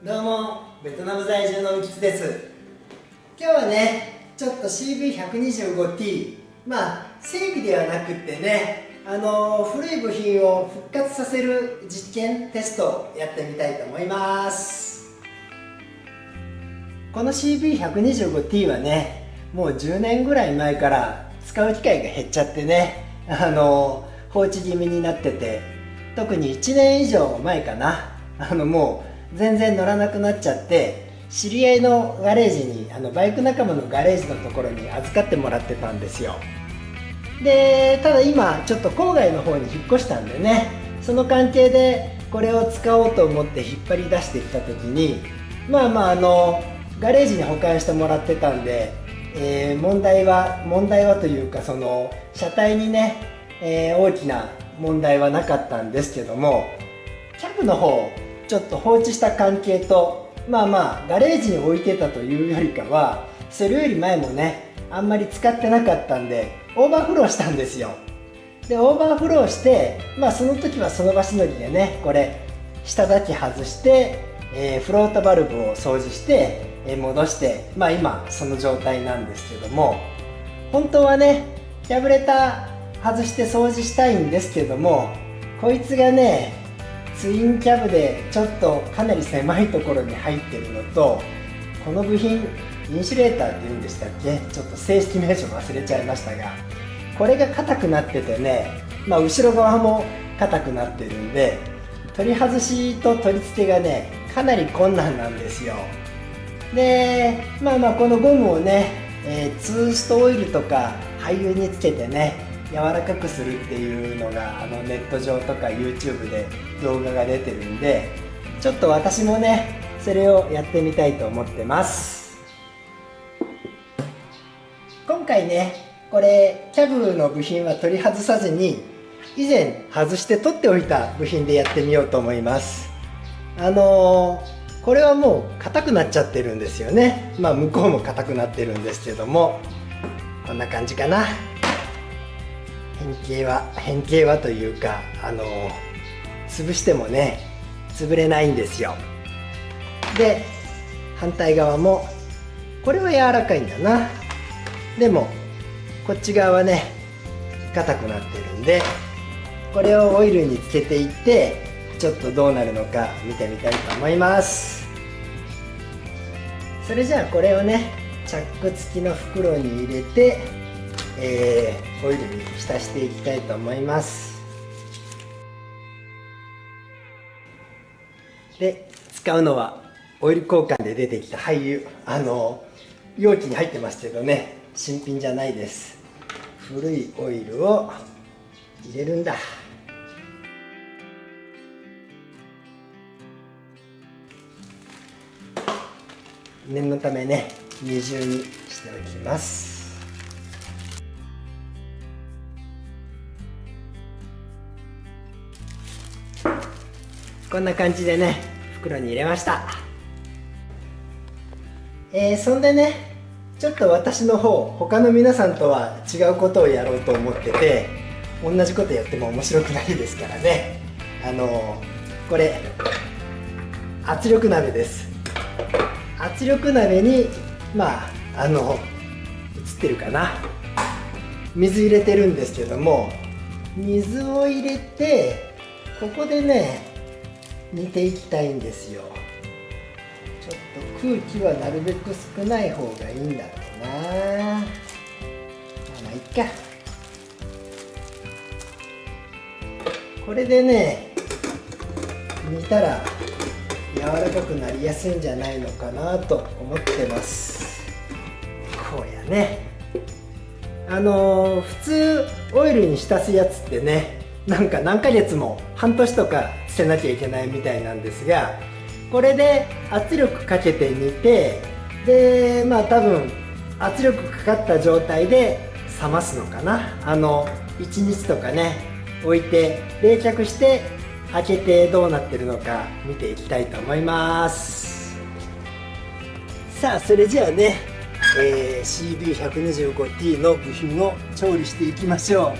どうも、ベトナム在住の浮津です。今日はね、ちょっと CV125T、整備ではなくってね、古い部品を復活させる実験テストをやってみたいと思います。この CV125T はね、もう10年ぐらい前から使う機会が減っちゃってね、放置気味になってて、特に1年以上前かな、もう全然乗らなくなっちゃって、知り合いのガレージにバイク仲間のガレージのところに預かってもらってたんですよ。でただ今ちょっと郊外の方に引っ越したんでね、その関係でこれを使おうと思って引っ張り出してきた時にガレージに保管してもらってたんで、問題はというか、その車体にね、大きな問題はなかったんですけども、キャブの方ちょっと放置した関係と、ガレージに置いてたというよりかは、それより前もねあんまり使ってなかったんでオーバーフローしたんですよ。でオーバーフローして、その時はその場しのぎでね、これ下だけ外して、フロートバルブを掃除して、戻して、今その状態なんですけども、本当はねキャブレター外して掃除したいんですけども、こいつがねツインキャブでちょっとかなり狭いところに入ってるのと、この部品インシュレーターっていうんでしたっけ、ちょっと正式名称忘れちゃいましたが、これが硬くなっててね、後ろ側も硬くなってるんで、取り外しと取り付けがねかなり困難なんですよ。でこのゴムをね、ツーストオイルとか廃油につけてね柔らかくするっていうのがネット上とか YouTube で動画が出てるんで、ちょっと私もねそれをやってみたいと思ってます。今回ねこれキャブの部品は取り外さずに、以前外して取っておいた部品でやってみようと思います。これはもう硬くなっちゃってるんですよね。向こうも硬くなってるんですけども、こんな感じかな。変形はというか、潰してもね潰れないんですよ。で反対側もこれは柔らかいんだな。でもこっち側はね硬くなってるんで、これをオイルにつけていってちょっとどうなるのか見てみたいと思います。それじゃあこれをねチャック付きの袋に入れて、オイルに浸していきたいと思います。で使うのはオイル交換で出てきた廃油、容器に入ってますけどね、新品じゃないです。古いオイルを入れるんだ。念のためね二重にしておきます。こんな感じでね袋に入れました。そんでねちょっと私の方、他の皆さんとは違うことをやろうと思ってて、同じことやっても面白くないですからね。これ圧力鍋です。圧力鍋に映ってるかな、水入れてるんですけども、水を入れてここでね煮ていきたいんですよ。ちょっと空気はなるべく少ない方がいいんだろうな。いっか。これでね煮たら柔らかくなりやすいんじゃないのかなと思ってます。こうやね、普通オイルに浸すやつってね何ヶ月も半年とか捨てなきゃいけないみたいなんですが、これで圧力かけて煮て、で多分圧力かかった状態で冷ますのかな。1日とかね置いて冷却して開けてどうなってるのか見ていきたいと思います。さあそれじゃあね、CB125T の部品を調理していきましょう。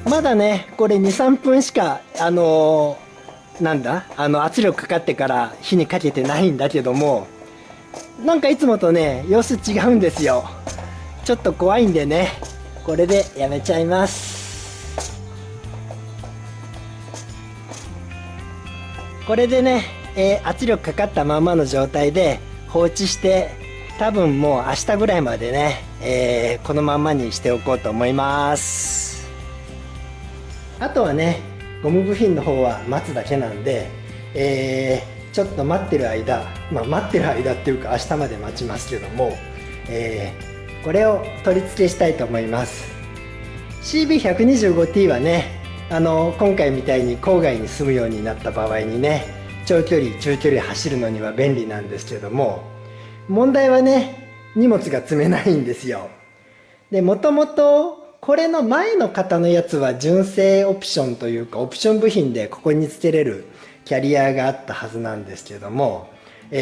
まだねこれ2、3分しかなんだ圧力かかってから火にかけてないんだけども、なんかいつもとね様子違うんですよ。ちょっと怖いんでね、これでやめちゃいます。これでね、圧力かかったままの状態で放置して、多分もう明日ぐらいまでね、このまんまにしておこうと思います。あとはねゴム部品の方は待つだけなんで、ちょっと待ってる間、待ってる間っていうか明日まで待ちますけども、これを取り付けしたいと思います。 CB125T はね今回みたいに郊外に住むようになった場合にね、長距離中距離走るのには便利なんですけども、問題はね荷物が積めないんですよ。でもともとこれの前の型のやつは純正オプションというかオプション部品でここにつけれるキャリアがあったはずなんですけども、こ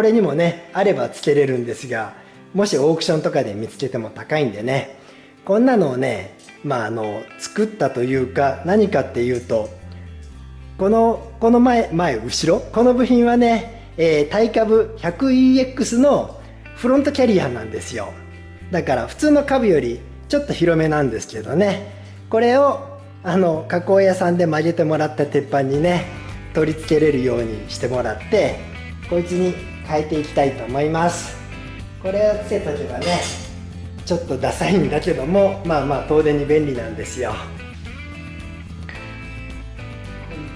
れにもねあればつけれるんですが、もしオークションとかで見つけても高いんでね、こんなのをね作ったというか、何かっていうとこの前後ろこの部品はね、対株 100EX のフロントキャリアなんですよ。だから普通の株よりちょっと広めなんですけどね、これを加工屋さんで曲げてもらった鉄板にね取り付けれるようにしてもらって、こいつに変えていきたいと思います。これをつけとけばねちょっとダサいんだけども、遠出に便利なんですよ。こ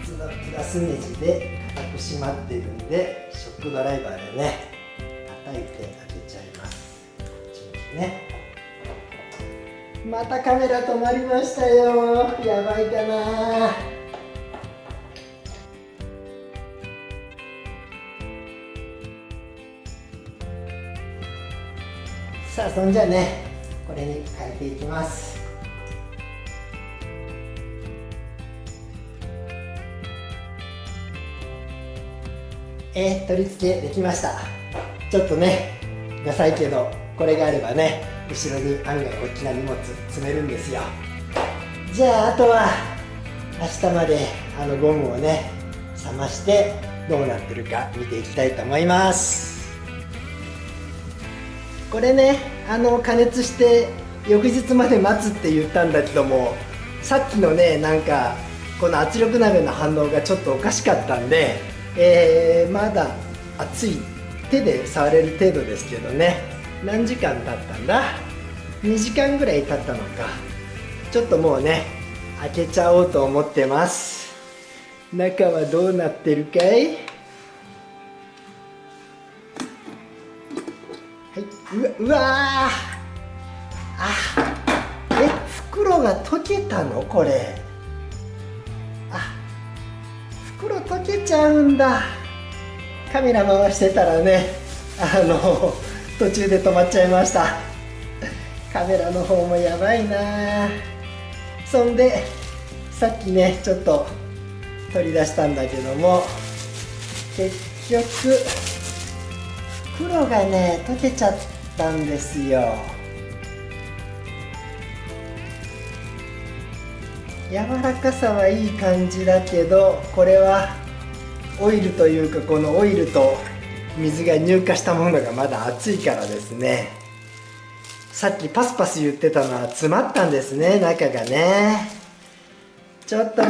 いつのプラスネジで固く締まっているんで、ショックドライバーでね叩いて開けちゃいます。またカメラ止まりましたよ。やばいかな。さあそんじゃねこれに変えていきます。取り付けできました。ちょっとねダサいけどこれがあればね後ろに案外大きな荷物積めるんですよ。じゃああとは明日までゴムをね冷ましてどうなってるか見ていきたいと思います。これね加熱して翌日まで待つって言ったんだけども、さっきのねこの圧力鍋の反応がちょっとおかしかったんで、まだ熱い手で触れる程度ですけどね。何時間経ったんだ、2時間ぐらい経ったのか。ちょっともうね開けちゃおうと思ってます。中はどうなってるかい。はい、うわ袋が溶けたのこれ。袋溶けちゃうんだ。カメラ回してたらね途中で止まっちゃいました。カメラの方もやばいな。そんでさっきねちょっと取り出したんだけども、結局袋がね溶けちゃったんですよ。柔らかさはいい感じだけど、これはオイルというかこのオイルと水が乳化したものがまだ熱いからですね。さっきパスパス言ってたのは詰まったんですね、中がね。ちょっと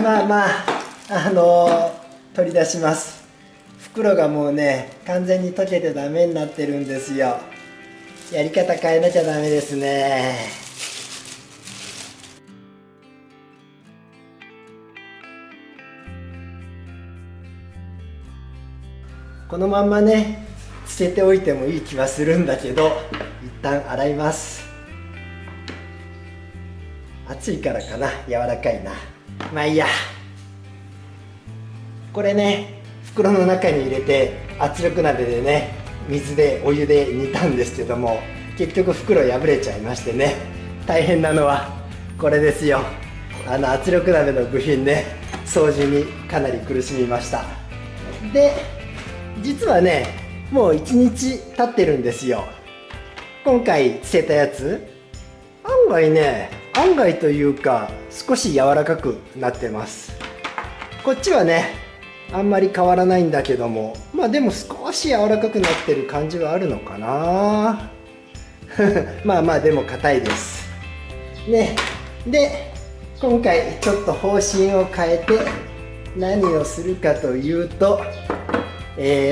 取り出します。袋がもうね完全に溶けてダメになってるんですよ。やり方変えなきゃダメですね。このまんまねつけておいてもいい気はするんだけど、一旦洗います。熱いからかな、柔らかいな。まあいいや。これね袋の中に入れて圧力鍋でね水でお湯で煮たんですけども、結局袋破れちゃいましてね、大変なのはこれですよ。圧力鍋の部品ね掃除にかなり苦しみました。で実はねもう1日経ってるんですよ。今回つけたやつ案外ね案外というか少し柔らかくなってます。こっちはねあんまり変わらないんだけども、まあでも少し柔らかくなってる感じはあるのかなまあまあでも硬いですね。で今回ちょっと方針を変えて何をするかというと、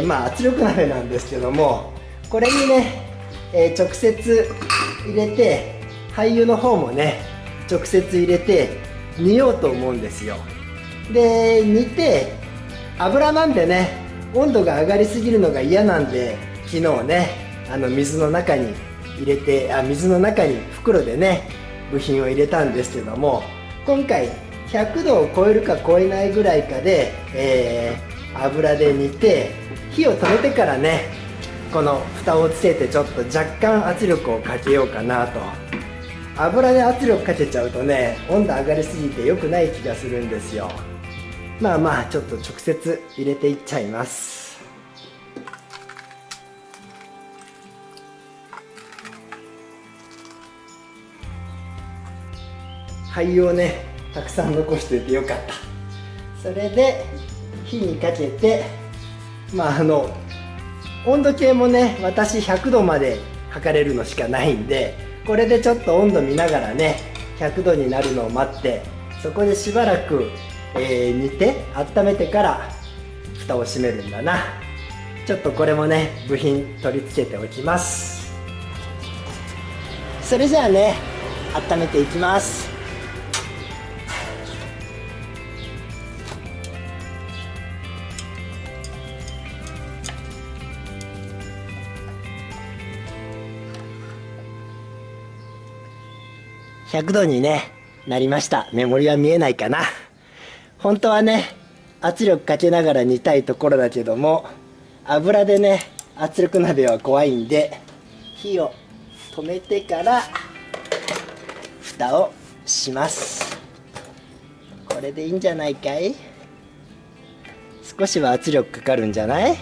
まあ圧力鍋なんですけども、これにね、直接入れて廃油の方もね直接入れて煮ようと思うんですよ。で煮て油なんでね温度が上がりすぎるのが嫌なんで、昨日ね水の中に入れて水の中に袋でね部品を入れたんですけども、今回100度を超えるか超えないぐらいかで、油で煮て火を止めてからねこの蓋をつけてちょっと若干圧力をかけようかなと。油で圧力かけちゃうとね温度上がりすぎて良くない気がするんですよ。まあまあちょっと直接入れていっちゃいます。廃油をねたくさん残しておいてよかった。それで火にかけて、まあ温度計もね私100度まで測れるのしかないんで、これでちょっと温度見ながらね100度になるのを待って、そこでしばらく、煮て温めてから蓋を閉めるんだな。ちょっとこれもね部品取り付けておきます。それじゃあね温めていきます。100度にねなりました。目盛りは見えないかな。本当はね圧力かけながら煮たいところだけども、油でね圧力鍋は怖いんで火を止めてから蓋をします。これでいいんじゃないかい。少しは圧力かかるんじゃない。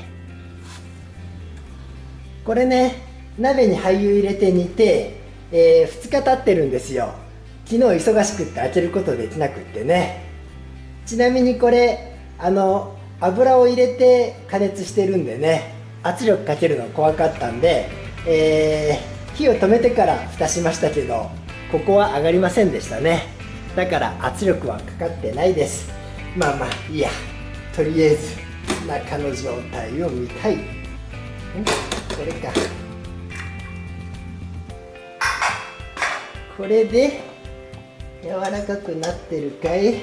これね鍋に廃油入れて煮て2日経ってるんですよ。昨日忙しくって開けることできなくってね。ちなみにこれ油を入れて加熱してるんでね圧力かけるの怖かったんで、火を止めてから蓋しましたけど、ここは上がりませんでしたね。だから圧力はかかってないです。まあまあいいや、とりあえず中の状態を見たい。これか。これで柔らかくなってるかい。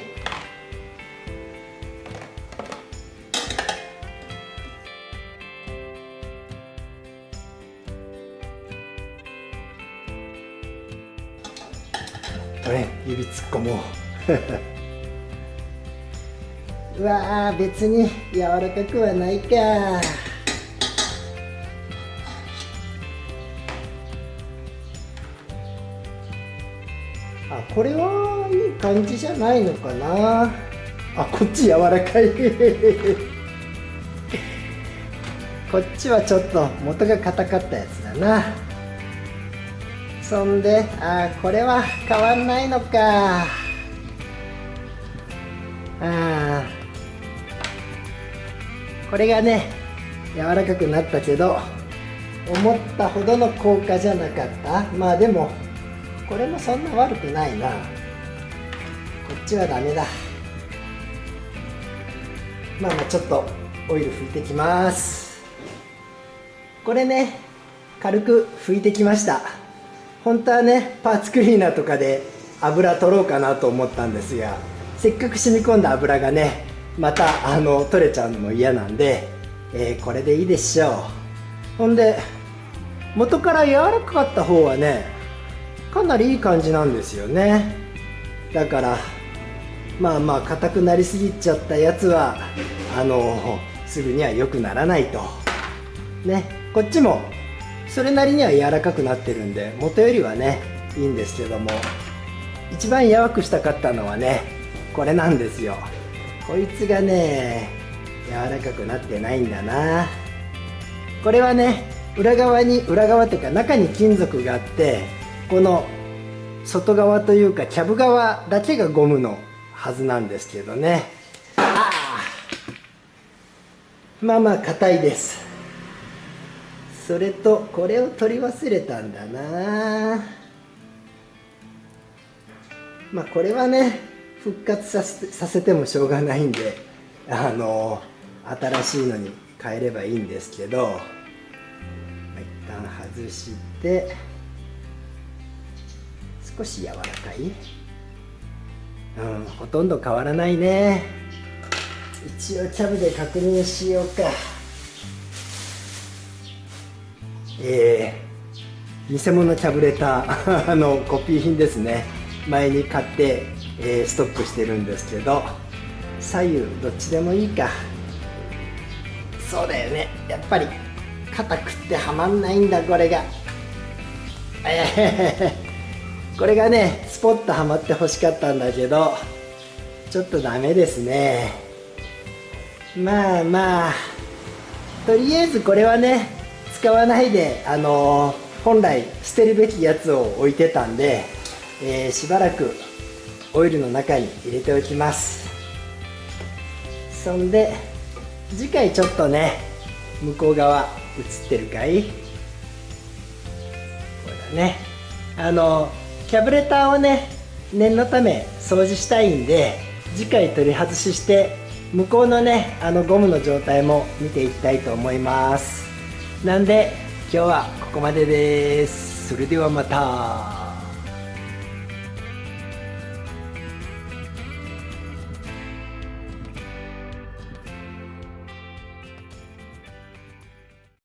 これ指突っ込もううわー、別に柔らかくはないか。これはいい感じじゃないのかな。こっち柔らかいこっちはちょっと元が硬かったやつだな。そんでこれは変わんないのか。これがね柔らかくなったけど思ったほどの効果じゃなかった。まあでもこれもそんな悪くないな。こっちはダメだ。まあまあちょっとオイル拭いてきます。これね軽く拭いてきました。本当はねパーツクリーナーとかで油取ろうかなと思ったんですが、せっかく染み込んだ油がねまた取れちゃうのも嫌なんで、これでいいでしょう。ほんで元から柔らかかった方はねかなりいい感じなんですよね。だからまあまあ硬くなりすぎちゃったやつはすぐには良くならないとね。こっちもそれなりには柔らかくなってるんで元よりはねいいんですけども、一番柔くしたかったのはねこれなんですよ。こいつがね柔らかくなってないんだな。これはね裏側っていうか中に金属があって、この外側というかキャブ側だけがゴムのはずなんですけどね。まあまあ硬いです。それとこれを取り忘れたんだな。まあこれはね復活させてもしょうがないんで、新しいのに変えればいいんですけど、一旦外して少し柔らかい、ほとんど変わらないね。一応キャブで確認しようか。偽物キャブレターコピー品ですね。前に買って、ストックしてるんですけど、左右どっちでもいいか。そうだよね、やっぱり硬くってはまんないんだこれが。これがねスポッとはまってほしかったんだけどちょっとダメですね。まあまあとりあえずこれはね使わないで本来捨てるべきやつを置いてたんで、しばらくオイルの中に入れておきます。そんで次回ちょっとね向こう側映ってるかい、これだね、キャブレターをね念のため掃除したいんで次回取り外しして向こうのねゴムの状態も見ていきたいと思います。なんで今日はここまでです。それではまた。